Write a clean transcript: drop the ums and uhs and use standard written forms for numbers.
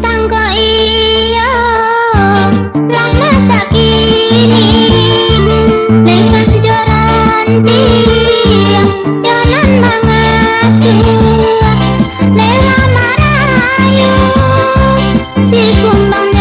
tangga iya lama sakini dengan joran tiang jalan mengasuh lela marayu si kumbang